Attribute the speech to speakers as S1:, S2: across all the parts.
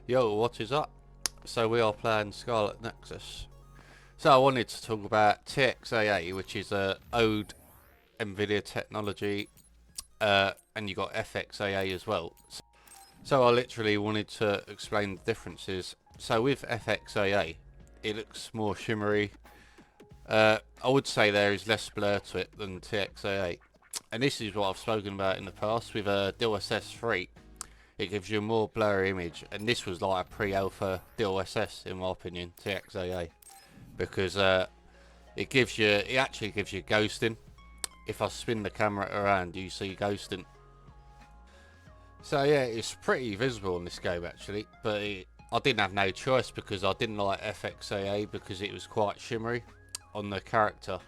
S1: Yo, what is up? So we are playing Scarlett Nexus. So I wanted to talk about TXAA, which is a ode NVIDIA technology, and you got FXAA as well. So I literally wanted to explain the differences. So with FXAA, it looks more shimmery. I would say there is less blur to it than TXAA, and this is what I've spoken about in the past with DLSS 3. It gives you a more blurry image, and this was like a pre-alpha DLSS in my opinion, TXAA, because it actually gives you ghosting. If I spin the camera around, you see ghosting. So yeah, it's pretty visible in this game actually, but I didn't have no choice because I didn't like FXAA because it was quite shimmery on the character.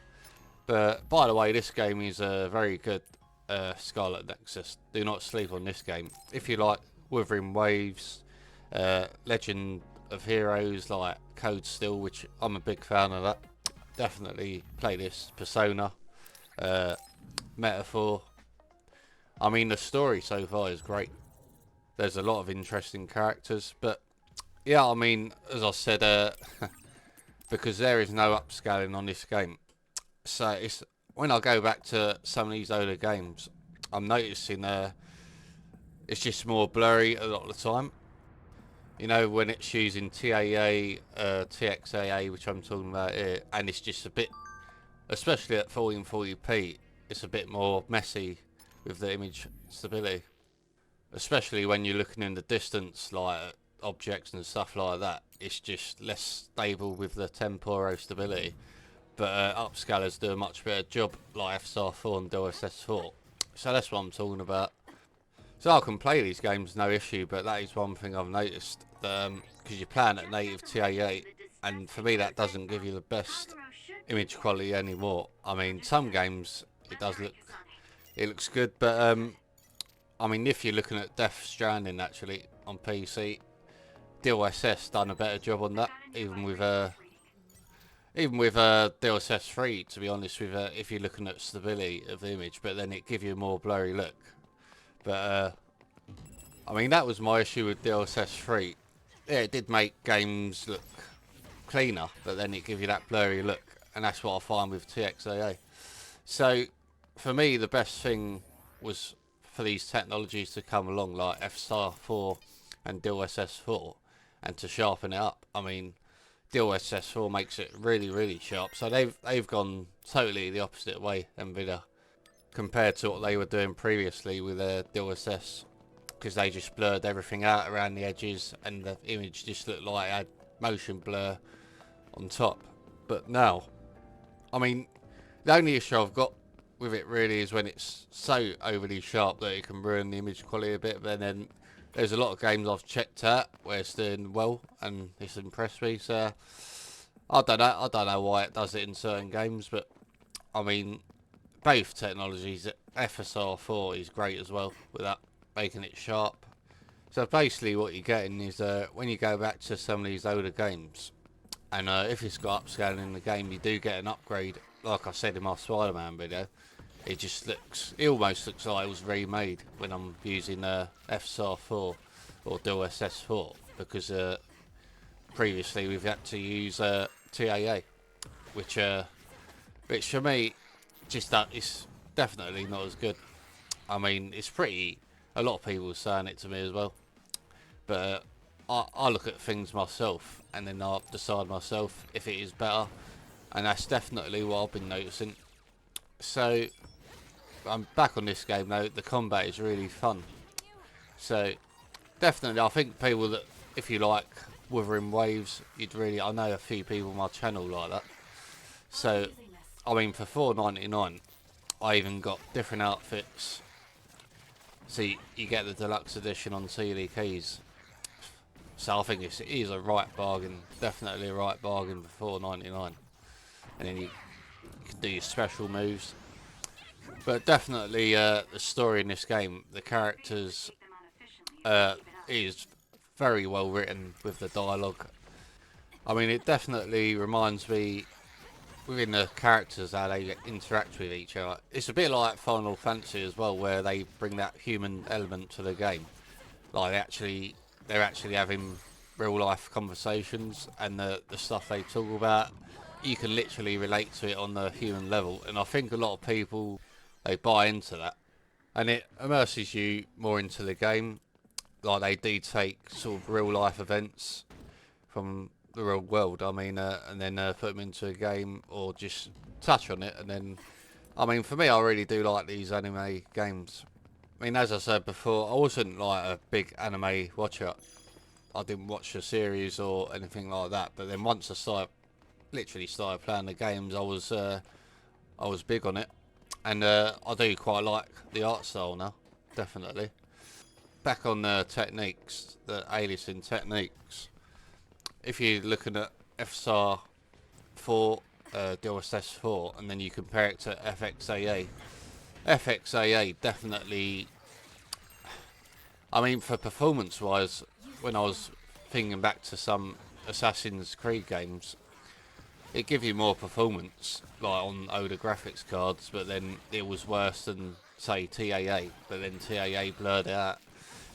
S1: But by the way, this game is a very good Scarlett Nexus. Do not sleep on this game. If you like Wuthering Waves, Legend of Heroes like Code Steel, which I'm a big fan of that, definitely play this. Persona, Metaphor. I mean, the story so far is great. There's a lot of interesting characters, but yeah, I mean, as I said, because there is no upscaling on this game, so it's when I go back to some of these older games, I'm noticing it's just more blurry a lot of the time. You know, when it's using TAA, TXAA, which I'm talking about here, and it's just a bit, especially at 1440p, it's a bit more messy with the image stability. Especially when you're looking in the distance, like objects and stuff like that, it's just less stable with the temporo stability. But upscalers do a much better job, like FSR 4 and DLSS 4. So that's what I'm talking about. So I can play these games no issue, but that is one thing I've noticed, because you're playing at native TAA, and for me that doesn't give you the best image quality anymore. I mean, some games it looks good, but I mean, if you're looking at Death Stranding actually on PC, DLSS done a better job on that, even with DLSS 3, to be honest, with if you're looking at stability of the image, but then it give you a more blurry look. But I mean, that was my issue with DLSS 3. Yeah, it did make games look cleaner, but then it give you that blurry look, and that's what I find with TXAA. So for me, the best thing was for these technologies to come along, like FSR 4 and DLSS 4, and to sharpen it up. I mean, DLSS 4 makes it really sharp, so they've gone totally the opposite way, NVIDIA, compared to what they were doing previously with their DLSS, because they just blurred everything out around the edges and the image just looked like it had motion blur on top. But now, I mean, the only issue I've got with it really is when it's so overly sharp that it can ruin the image quality a bit, but then there's a lot of games I've checked out where it's doing well and it's impressed me, so I don't know why it does it in certain games, but I mean, both technologies, FSR 4 is great as well with that, making it sharp. So basically what you're getting is when you go back to some of these older games, and if it's got upscaling in the game, you do get an upgrade. Like I said in my Spider-Man video, it almost looks like it was remade when I'm using FSR 4 or DLSS 4, because previously we've had to use TAA, which for me just that is definitely not as good. I mean, a lot of people are saying it to me as well, but I look at things myself and then I decide myself if it is better, and that's definitely what I've been noticing. So I'm back on this game though. The combat is really fun, so definitely I think people that, if you like Wuthering Waves, I know a few people on my channel like that. So I mean, for $4.99 I even got different outfits, so you get the deluxe edition on CD keys. So I think it is a right bargain, definitely a right bargain for $4.99, and then you can do your special moves. But definitely the story in this game, the characters is very well written with the dialogue. I mean, it definitely reminds me within the characters how they interact with each other. It's a bit like Final Fantasy as well, where they bring that human element to the game. Like they're actually having real life conversations and the stuff they talk about, you can literally relate to it on the human level. And I think a lot of people, they buy into that, and it immerses you more into the game. Like they do take sort of real life events from the real world, I mean, and then put them into a game or just touch on it. And then, I mean, for me, I really do like these anime games. I mean, as I said before, I wasn't like a big anime watcher. I didn't watch the series or anything like that. But then once I literally started playing the games, I was big on it, and I do quite like the art style now, definitely. Back on the techniques, the aliasing techniques. If you're looking at FSR 4, DLSS 4, and then you compare it to FXAA, FXAA definitely, I mean, for performance wise, when I was thinking back to some Assassin's Creed games, it gives you more performance, like on older graphics cards, but then it was worse than, say, TAA, but then TAA blurred it out.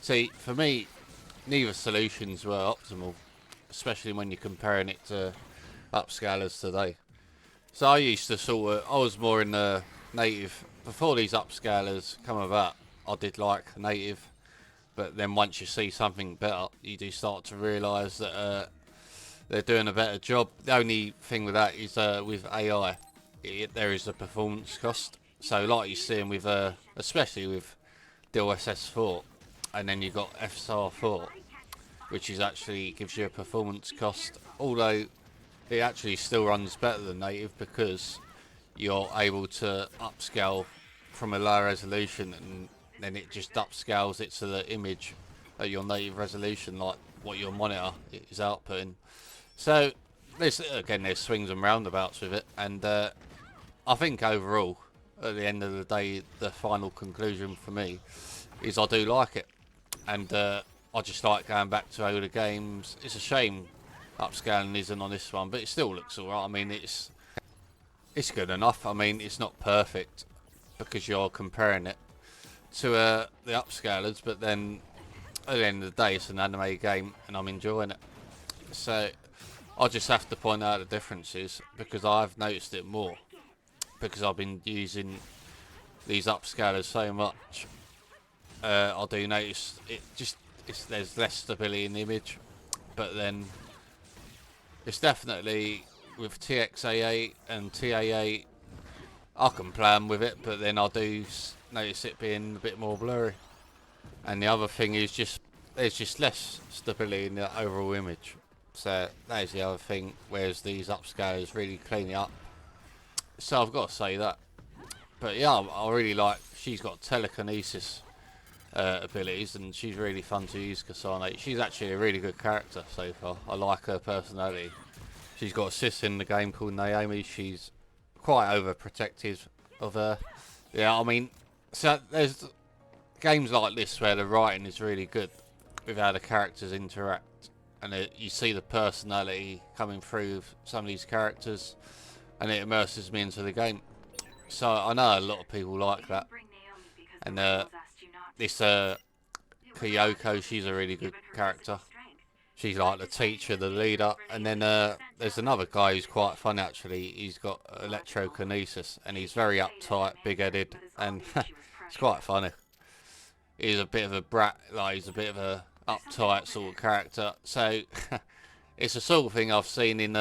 S1: See, for me, neither solutions were optimal, especially when you're comparing it to upscalers today. So I used to I was more in the native, before these upscalers come about, I did like native, but then once you see something better, you do start to realise that they're doing a better job. The only thing with that is with AI, there is a performance cost. So like you're seeing with, especially with DLSS 4, and then you've got FSR 4, which is actually gives you a performance cost, although it actually still runs better than native because you're able to upscale from a lower resolution, and then it just upscales it to the image at your native resolution, like what your monitor is outputting. So there's swings and roundabouts with it, and I think overall, at the end of the day, the final conclusion for me is I do like it, and I just like going back to older games. It's a shame upscaling isn't on this one, but it still looks alright. I mean, it's good enough. I mean, it's not perfect because you're comparing it to the upscalers, but then at the end of the day, it's an anime game, and I'm enjoying it. So I just have to point out the differences because I've noticed it more because I've been using these upscalers so much. I do notice there's less stability in the image, but then it's definitely with TXAA and TAA, I can play them with it, but then I do notice it being a bit more blurry. And the other thing is there's just less stability in the overall image. So that is the other thing, whereas these upscalers really clean it up. So I've got to say that. But yeah, I really like, she's got telekinesis abilities, and she's really fun to use, Kasane. She's actually a really good character so far. I like her personality. She's got a sis in the game called Naomi. She's quite overprotective of her. Yeah, I mean, so there's games like this where the writing is really good with how the characters interact, and you see the personality coming through with some of these characters, and it immerses me into the game. So I know a lot of people like that. And this Kyoko, she's a really good character. She's like the teacher, the leader. And then there's another guy who's quite fun actually. He's got electrokinesis, and he's very uptight, big-headed, and it's quite funny. He's a bit of a brat, like he's a bit of a uptight sort of character. So it's the sort of thing I've seen in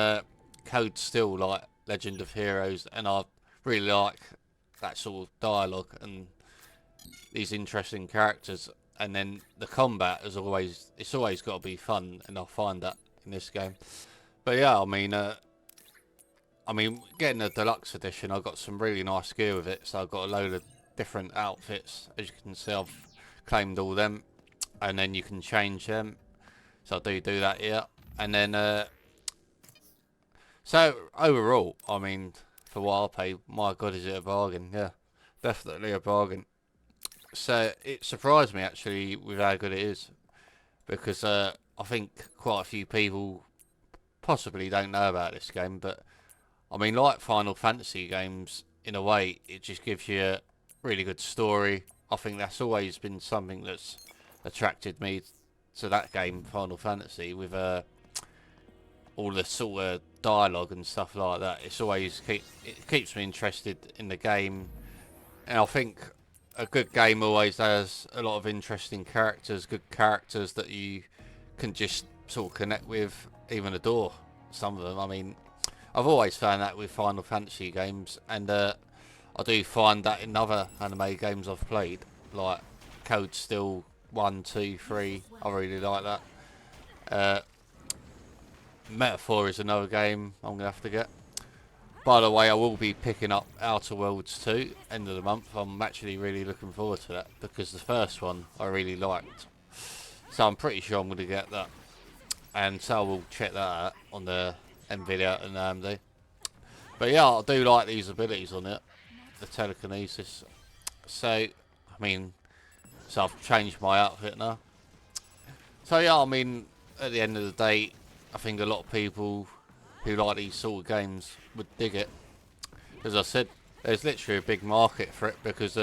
S1: Code Steel, like Legend of Heroes, and I really like that sort of dialogue and these interesting characters. And then the combat is it's always got to be fun, and I find that in this game. But yeah, I mean, getting the deluxe edition, I got some really nice gear with it. So I've got a load of different outfits. As you can see, I've claimed all them, and then you can change them. So I do that here, and then so overall, I mean, for what I pay, my god, is it a bargain? Yeah, definitely a bargain. So it surprised me actually with how good it is, because I think quite a few people possibly don't know about this game, but I mean, like Final Fantasy games, in a way, it just gives you a really good story. I think that's always been something that's attracted me to that game, Final Fantasy, with all the sort of dialogue and stuff like that. It's always it keeps me interested in the game, and I think a good game always has a lot of interesting characters, good characters that you can just sort of connect with, even adore some of them. I mean, I've always found that with Final Fantasy games, and I do find that in other anime games I've played, like Code Steel 1, 2, 3. I really like that. Metaphor is another game I'm gonna have to get. By the way, I will be picking up Outer Worlds 2 end of the month. I'm actually really looking forward to that because the first one I really liked, so I'm pretty sure I'm gonna get that, and so I will check that out on the Nvidia and AMD. But yeah, I do like these abilities on it, the telekinesis. So I mean, so I've changed my outfit now. So yeah, I mean, at the end of the day, I think a lot of people who like these sort of games would dig it. As I said, there's literally a big market for it because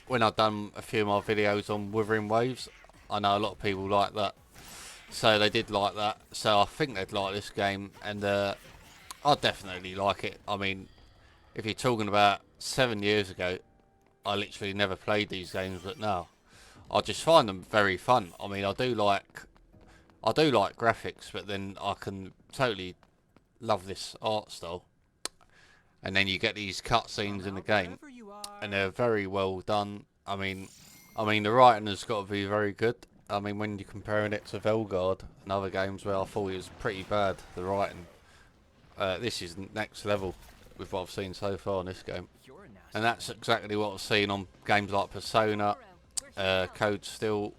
S1: when I've done a few of my videos on Wuthering Waves, I know a lot of people like that. So they did like that. So I think they'd like this game, and I'd definitely like it. I mean, if you're talking about 7 years ago, I literally never played these games, but now I just find them very fun. I mean, I do like graphics, but then I can totally love this art style. And then you get these cutscenes in the game, and they're very well done. I mean, the writing has got to be very good. I mean, when you're comparing it to Velgard and other games where I thought it was pretty bad, the writing, this is next level with what I've seen so far in this game. And that's exactly what I've seen on games like Persona, Code Steel,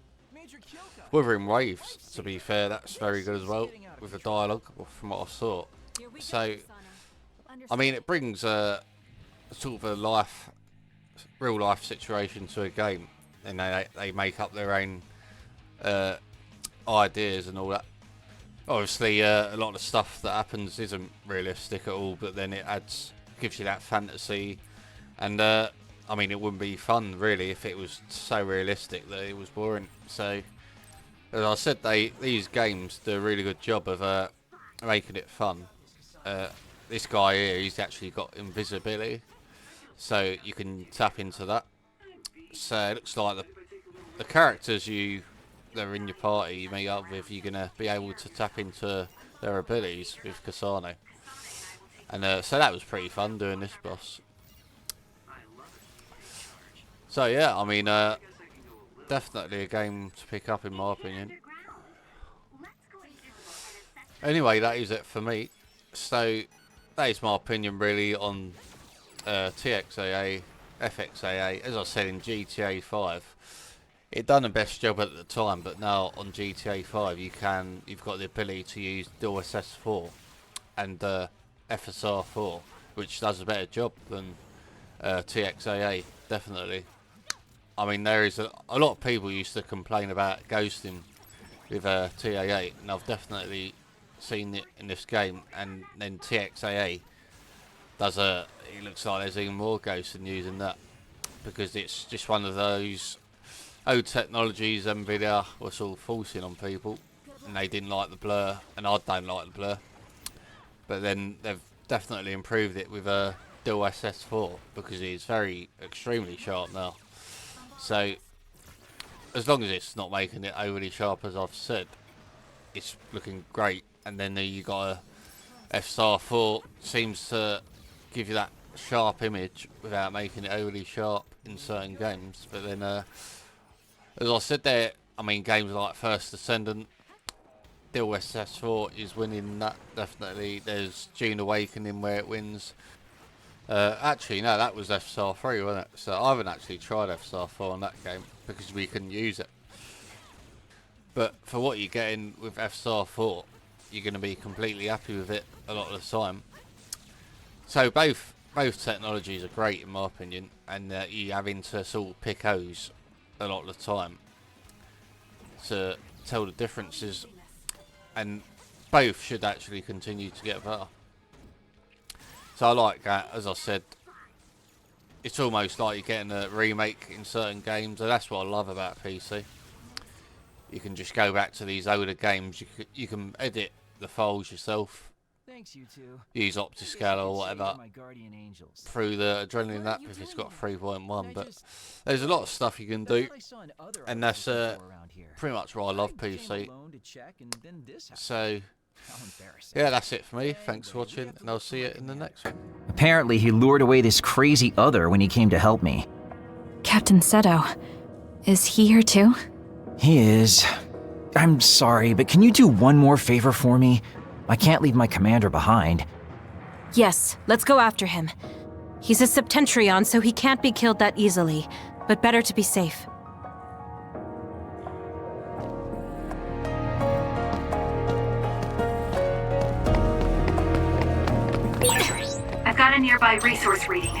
S1: Wuthering Waves, to be fair. That's very good as well, with the dialogue, from what I saw. So, I mean, it brings a sort of a real life situation to a game, and they make up their own ideas and all that. Obviously, a lot of the stuff that happens isn't realistic at all, but then it gives you that fantasy, and I mean, it wouldn't be fun really if it was so realistic that it was boring. So, as I said, these games do a really good job of making it fun. This guy here, he's actually got invisibility, so you can tap into that. So it looks like the characters that are in your party you meet up with, you're gonna be able to tap into their abilities with Kasane. And so that was pretty fun doing this boss. So yeah, I mean, definitely a game to pick up in my opinion. Anyway, that is it for me. So that is my opinion really on TXAA, FXAA. As I said, in GTA 5, it done the best job at the time, but now on GTA 5 you've got the ability to use DLSS 4 and FSR 4, which does a better job than TXAA, definitely. I mean, there is a lot of people used to complain about ghosting with TAA, and I've definitely seen it in this game. And then TXAA does it looks like there's even more ghosting using that, because it's just one of those old technologies Nvidia was sort of forcing on people, and they didn't like the blur, and I don't like the blur. But then they've definitely improved it with DLSS 4, because it's extremely sharp now. So, as long as it's not making it overly sharp, as I've said, it's looking great. And then you got a FSR 4, seems to give you that sharp image without making it overly sharp in certain games. But then, as I said there, I mean, games like First Descendant, DLSS 4 is winning that, definitely. There's Dune Awakening where it wins. Actually, no, that was FSR 3, wasn't it? So I haven't actually tried FSR 4 on that game because we couldn't use it. But for what you're getting with FSR 4, you're going to be completely happy with it a lot of the time. So both technologies are great in my opinion, and you're having to sort of pick O's a lot of the time to tell the differences, and both should actually continue to get better. So I like that. As I said, it's almost like you're getting a remake in certain games, and that's what I love about PC. you can just go back to these older games. You can edit the files yourself.
S2: Thanks, you two.
S1: Use Optiscale or whatever through the Adrenaline app if it's got 3.1. But there's a lot of stuff you can do, and that's pretty much why I love PC. So yeah, that's it for me. Thanks for watching, and I'll see you in the next one.
S2: Apparently, he lured away this crazy other when he came to help me.
S3: Captain Seto, is he here too?
S2: He is. I'm sorry, but can you do one more favor for me? I can't leave my commander behind.
S3: Yes, let's go after him. He's a Septentrion, so he can't be killed that easily, but better to be safe.
S4: I've got a nearby resource reading.